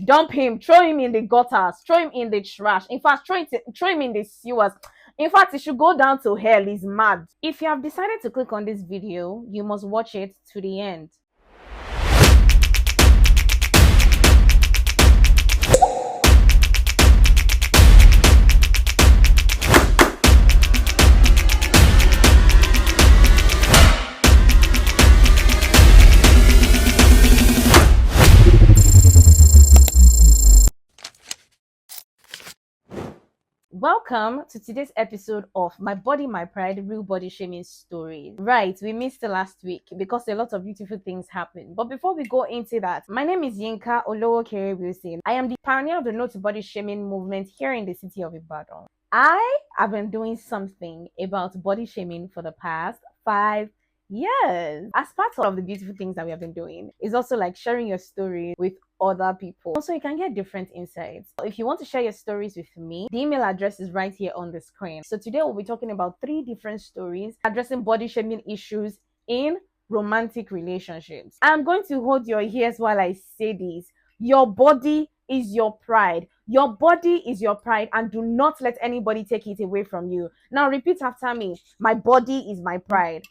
Dump him, throw him in the gutters, throw him in the trash. In fact, throw him in the sewers. In fact, he should go down to hell. He's mad. If you have decided to click on this video, you must watch it to the end. Welcome to today's episode of My Body, My Pride, Real Body Shaming Stories. Right, we missed it last week because a lot of beautiful things happened. But before we go into that, my name is Yinka Olowokere Wilson. I am the pioneer of the No to Body Shaming movement here in the city of Ibadan. I have been doing something about body shaming for the past 5 years. As part of the beautiful things that we have been doing, is also like sharing your story with other people. Also, you can get different insights. If you want to share your stories with me, the email address is right here on the screen. So today we'll be talking about 3 different stories addressing body shaming issues in romantic relationships. I'm going to hold your ears while I say this. Your body is your pride. Your body is your pride, and do not let anybody take it away from you. Now repeat after me. My body is my pride.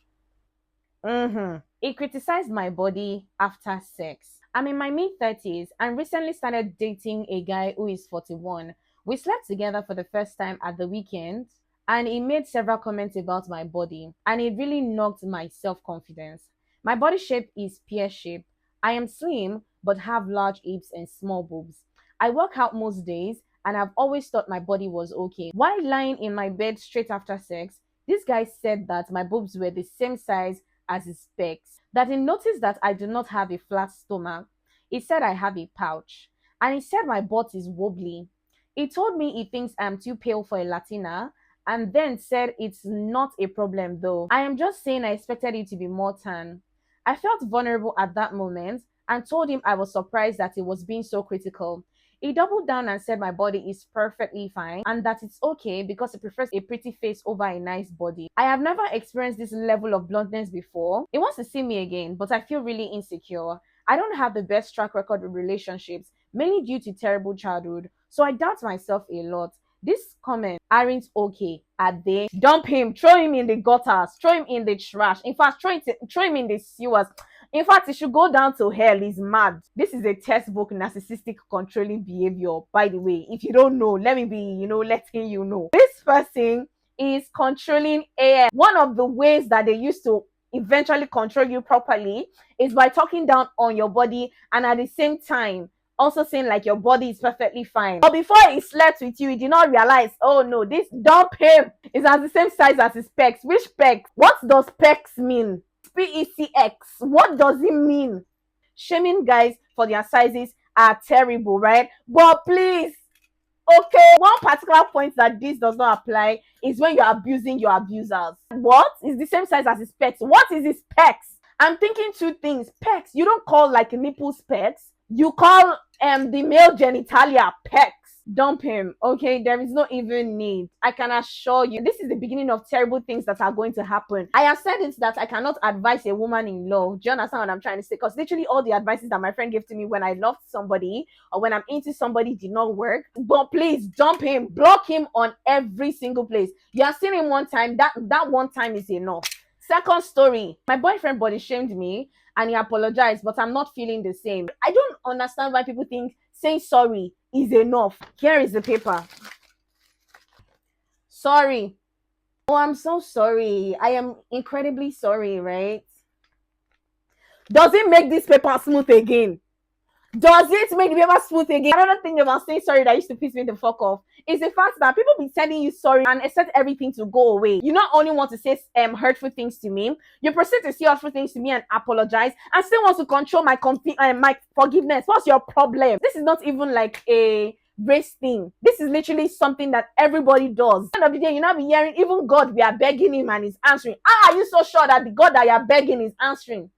He criticized my body after sex. I'm in my mid-30s and recently started dating a guy who is 41. We slept together for the first time at the weekend, and he made several comments about my body, and it really knocked my self-confidence. My body shape is pear-shaped. I am slim but have large hips and small boobs. I work out most days, and I've always thought my body was okay. While lying in my bed straight after sex, this guy said that my boobs were the same size as his specs, that he noticed that I do not have a flat stomach. He said I have a pouch, and he said my butt is wobbly. He told me he thinks I'm too pale for a Latina, and then said it's not a problem though. I am just saying I expected it to be more tan. I felt vulnerable at that moment and told him I was surprised that he was being so critical. He doubled down and said my body is perfectly fine and that it's okay because he prefers a pretty face over a nice body. I have never experienced this level of bluntness before. He wants to see me again, but I feel really insecure. I don't have the best track record with relationships, mainly due to terrible childhood, so I doubt myself a lot. These comments aren't okay, are they? Dump him, throw him in the gutters, throw him in the trash. In fact, throw him in the sewers. In fact, he should go down to hell. He's mad. This is a textbook narcissistic controlling behavior, by the way. If you don't know, let me be, letting you know. This person is controlling AF. One of the ways that they used to eventually control you properly is by talking down on your body and at the same time also saying like your body is perfectly fine. But before he slept with you, he did not realize, oh no, this dump him is at the same size as his pecs. Which pecs? What does pecs mean? PECX. What does it mean? Shaming guys for their sizes are terrible, right? But please, okay, one particular point that this does not apply is when you're abusing your abusers. What is the same size as his pecs? What is his pecs? I'm thinking 2 things. Pecs, you don't call like nipple pecs. You call the male genitalia pecs. Dump him, okay? There is no even need. I can assure you, this is the beginning of terrible things that are going to happen. I have said it that I cannot advise a woman in love. Do you understand what I'm trying to say? Because literally all the advices that my friend gave to me when I loved somebody or when I'm into somebody did not work. But please dump him, block him on every single place. You have seen him one time, that one time is enough. Second story, my boyfriend body shamed me and he apologized, but I'm not feeling the same. I don't understand why people think saying sorry is enough. Here is the paper. Sorry. Oh, I'm so sorry. I am incredibly sorry, right? Does it make this paper smooth again? Does it make the paper smooth again? Another thing about saying sorry that used to piss me the fuck off is the fact that people be telling you sorry and expect everything to go away. You not only want to say hurtful things to me, you proceed to say hurtful things to me and apologize and still want to control my my forgiveness. What's your problem? This is not even like a race thing. This is literally something that everybody does. At the end of the day, you not be hearing even God, we are begging him and he's answering. How are you so sure that the God that you are begging is answering?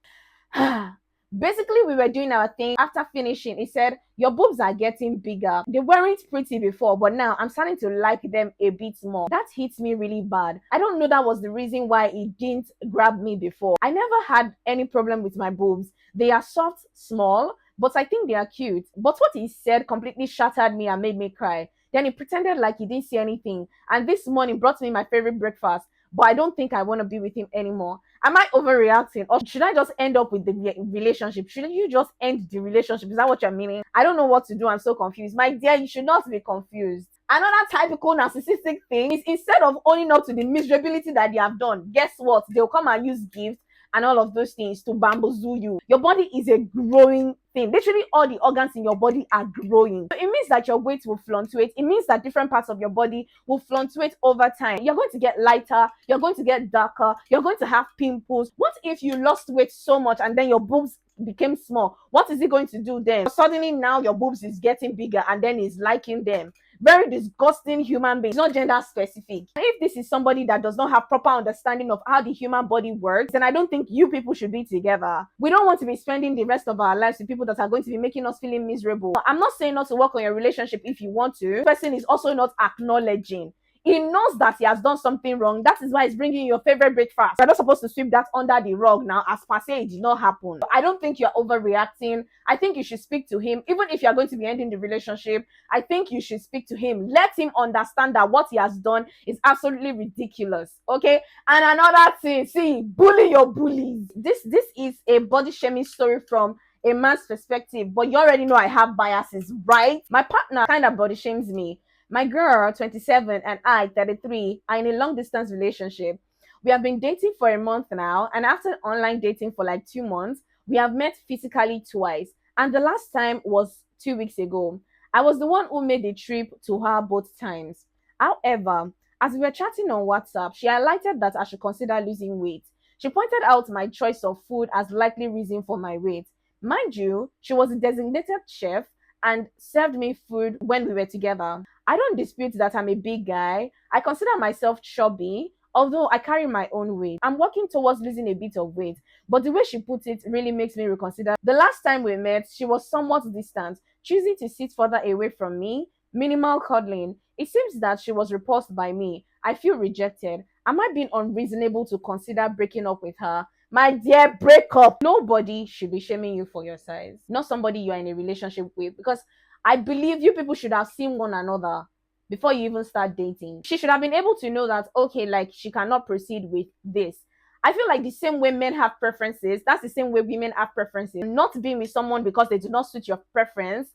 Basically, we were doing our thing. After finishing, he said, your boobs are getting bigger. They weren't pretty before, but now I'm starting to like them a bit more. That hits me really bad. I don't know that was the reason why he didn't grab me before. I never had any problem with my boobs. They are soft, small. but I think they are cute. But what he said completely shattered me and made me cry. Then he pretended like he didn't see anything. And this morning brought me my favorite breakfast. But I don't think I want to be with him anymore. Am I overreacting? Or should I just end up with the relationship? Shouldn't you just end the relationship? Is that what you're meaning? I don't know what to do. I'm so confused. My dear, you should not be confused. Another typical narcissistic thing is instead of owning up to the miserability that they have done, guess what? They'll come and use gifts and all of those things to bamboozle you. Your body is a growing thing. Literally, all the organs in your body are growing. So it means that your weight will fluctuate. It means that different parts of your body will fluctuate over time. You're going to get lighter, you're going to get darker, you're going to have pimples. What if you lost weight so much and then your boobs became small? What is it going to do then? Suddenly now your boobs is getting bigger and then is liking them. Very disgusting human being. It's not gender specific. If this is somebody that does not have proper understanding of how the human body works, then I don't think you people should be together. We don't want to be spending the rest of our lives with people that are going to be making us feeling miserable. I'm not saying not to work on your relationship if you want to. The person is also not acknowledging. He knows that he has done something wrong. That is why he's bringing your favorite breakfast. You're not supposed to sweep that under the rug now, as per se it did not happen. I don't think you're overreacting. I think you should speak to him. Even if you're going to be ending the relationship, I think you should speak to him. Let him understand that what he has done is absolutely ridiculous. Okay? And another thing, see, bully your bullies. This is a body shaming story from a man's perspective, but you already know I have biases, right? My partner kind of body shames me. My girl, 27, and I, 33, are in a long distance relationship. We have been dating for a month now, and after online dating for like 2 months, we have met physically twice. And the last time was 2 weeks ago. I was the one who made the trip to her both times. However, as we were chatting on WhatsApp, she highlighted that I should consider losing weight. She pointed out my choice of food as likely reason for my weight. Mind you, she was a designated chef and served me food when we were together. I don't dispute that I'm a big guy. I consider myself chubby, although I carry my own weight. I'm working towards losing a bit of weight, but the way she put it really makes me reconsider. The last time we met, she was somewhat distant, choosing to sit further away from me, minimal cuddling. It seems that she was repulsed by me. I feel rejected. Am I being unreasonable to consider breaking up with her? My dear, break up. Nobody should be shaming you for your size. Not somebody you are in a relationship with, because I believe you people should have seen one another before you even start dating. She should have been able to know that, okay, like she cannot proceed with this. I feel like the same way men have preferences, that's the same way women have preferences. Not being with someone because they do not suit your preference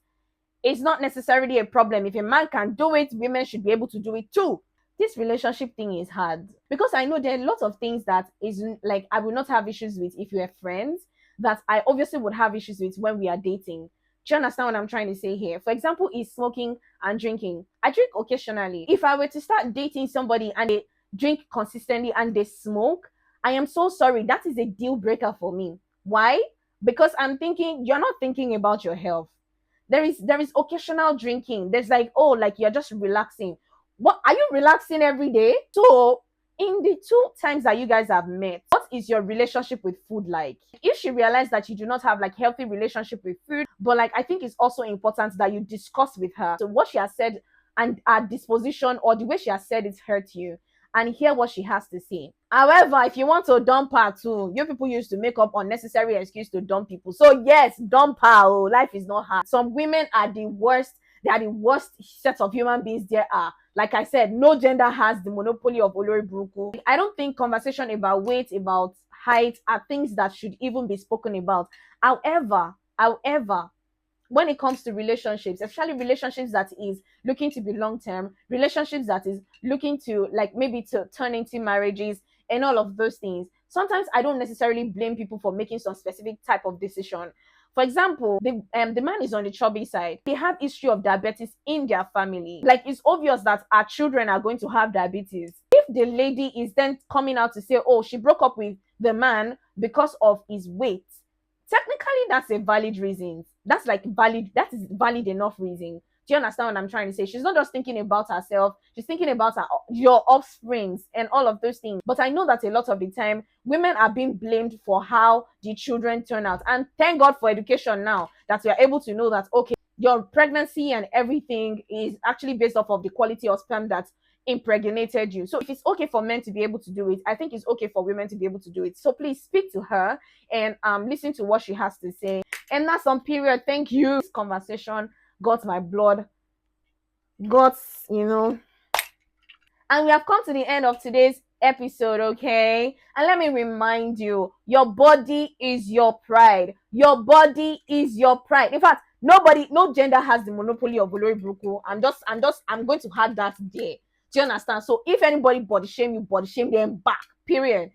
is not necessarily a problem. If a man can do it, women should be able to do it too. This relationship thing is hard because I know there are lots of things that is like I will not have issues with if we are friends, that I obviously would have issues with when we are dating. Do you understand what I'm trying to say here? For example, is smoking and drinking. I drink occasionally. If I were to start dating somebody and they drink consistently and they smoke, I am so sorry. That is a deal breaker for me. Why? Because I'm thinking you're not thinking about your health. There is occasional drinking. There's like, oh, like you're just relaxing. What are you relaxing every day? So in the 2 times that you guys have met, what is your relationship with food like? If she realized that you do not have like healthy relationship with food, but like I think it's also important that you discuss with her so what she has said and her disposition or the way she has said it hurt you, and hear what she has to say. However, if you want to dump her too, you people used to make up unnecessary excuse to dump people. So yes, dump her. Oh, life is not hard. Some women are the worst. They are the worst set of human beings there are. Like I said, no gender has the monopoly of Olori Buruku. I don't think conversation about weight, about height are things that should even be spoken about. However, when it comes to relationships, especially relationships that is looking to be long term, relationships that is looking to like maybe to turn into marriages and all of those things, sometimes I don't necessarily blame people for making some specific type of decision. For example, the man is on the chubby side. They have history of diabetes in their family. Like it's obvious that our children are going to have diabetes. If the lady is then coming out to say, oh, she broke up with the man because of his weight, technically that's a valid reason. That's like valid, that is valid enough reason. Do you understand what I'm trying to say? She's not just thinking about herself, she's thinking about your offsprings and all of those things. But I know that a lot of the time women are being blamed for how the children turn out, and thank God for education now that we are able to know that okay, your pregnancy and everything is actually based off of the quality of sperm that impregnated you. So if it's okay for men to be able to do it, I think it's okay for women to be able to do it. So please speak to her and listen to what she has to say. And that's on period. Thank you. This conversation got my blood, got, you know. And we have come to the end of today's episode, okay? And let me remind you, your body is your pride. Your body is your pride. In fact, nobody, no gender has the monopoly of Olori Bruku. I'm going to add that there. Do you understand? So if anybody body shame you, body shame them back. Period.